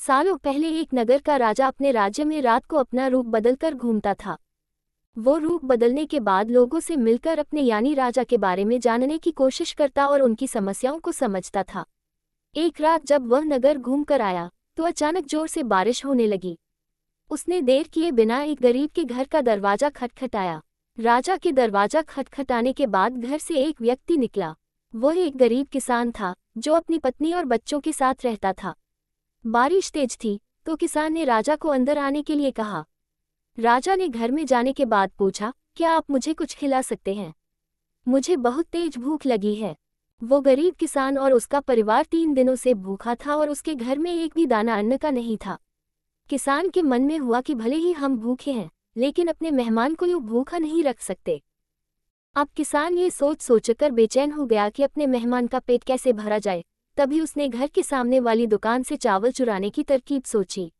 सालों पहले एक नगर का राजा अपने राज्य में रात को अपना रूप बदलकर घूमता था। वो रूप बदलने के बाद लोगों से मिलकर अपने यानी राजा के बारे में जानने की कोशिश करता और उनकी समस्याओं को समझता था। एक रात जब वह नगर घूम कर आया तो अचानक जोर से बारिश होने लगी। उसने देर किए बिना एक गरीब के घर का दरवाजा खटखटाया। राजा के दरवाजा खटखटाने के बाद घर से एक व्यक्ति निकला। वह एक गरीब किसान था जो अपनी पत्नी और बच्चों के साथ रहता था। बारिश तेज थी तो किसान ने राजा को अंदर आने के लिए कहा। राजा ने घर में जाने के बाद पूछा, क्या आप मुझे कुछ खिला सकते हैं? मुझे बहुत तेज भूख लगी है। वो गरीब किसान और उसका परिवार 3 दिनों से भूखा था और उसके घर में एक भी दाना अन्न का नहीं था। किसान के मन में हुआ कि भले ही हम भूखे हैं, लेकिन अपने मेहमान को यूं भूखा नहीं रख सकते। अब किसान ये सोचकर बेचैन हो गया कि अपने मेहमान का पेट कैसे भरा जाए। तभी उसने घर के सामने वाली दुकान से चावल चुराने की तरकीब सोची।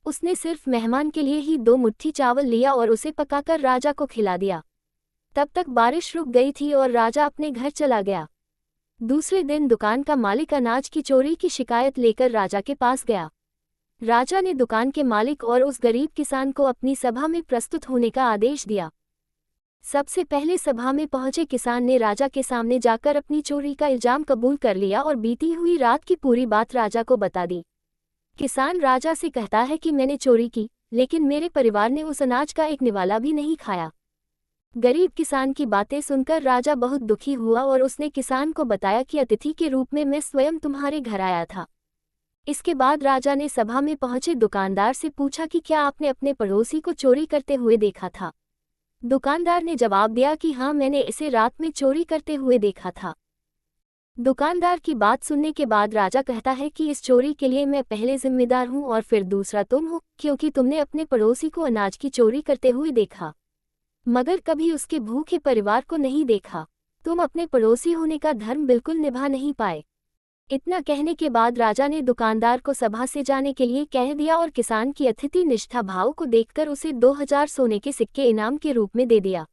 उसने सिर्फ मेहमान के लिए ही 2 मुट्ठी चावल लिया और उसे पकाकर राजा को खिला दिया। तब तक बारिश रुक गई थी और राजा अपने घर चला गया। दूसरे दिन दुकान का मालिक अनाज की चोरी की शिकायत लेकर राजा के पास गया। राजा ने दुकान के मालिक और उस गरीब किसान को अपनी सभा में प्रस्तुत होने का आदेश दिया। सबसे पहले सभा में पहुंचे किसान ने राजा के सामने जाकर अपनी चोरी का इल्जाम कबूल कर लिया और बीती हुई रात की पूरी बात राजा को बता दी। किसान राजा से कहता है कि मैंने चोरी की, लेकिन मेरे परिवार ने उस अनाज का एक निवाला भी नहीं खाया। गरीब किसान की बातें सुनकर राजा बहुत दुखी हुआ और उसने किसान को बताया कि अतिथि के रूप में मैं स्वयं तुम्हारे घर आया था। इसके बाद राजा ने सभा में पहुंचे दुकानदार से पूछा कि क्या आपने अपने पड़ोसी को चोरी करते हुए देखा था? दुकानदार ने जवाब दिया कि हाँ, मैंने इसे रात में चोरी करते हुए देखा था। दुकानदार की बात सुनने के बाद राजा कहता है कि इस चोरी के लिए मैं पहले जिम्मेदार हूँ और फिर दूसरा तुम हो, क्योंकि तुमने अपने पड़ोसी को अनाज की चोरी करते हुए देखा, मगर कभी उसके भूखे परिवार को नहीं देखा। तुम अपने पड़ोसी होने का धर्म बिल्कुल निभा नहीं पाए। इतना कहने के बाद राजा ने दुकानदार को सभा से जाने के लिए कह दिया और किसान की अतिथि निष्ठा भाव को देखकर उसे 2000 सोने के सिक्के इनाम के रूप में दे दिया।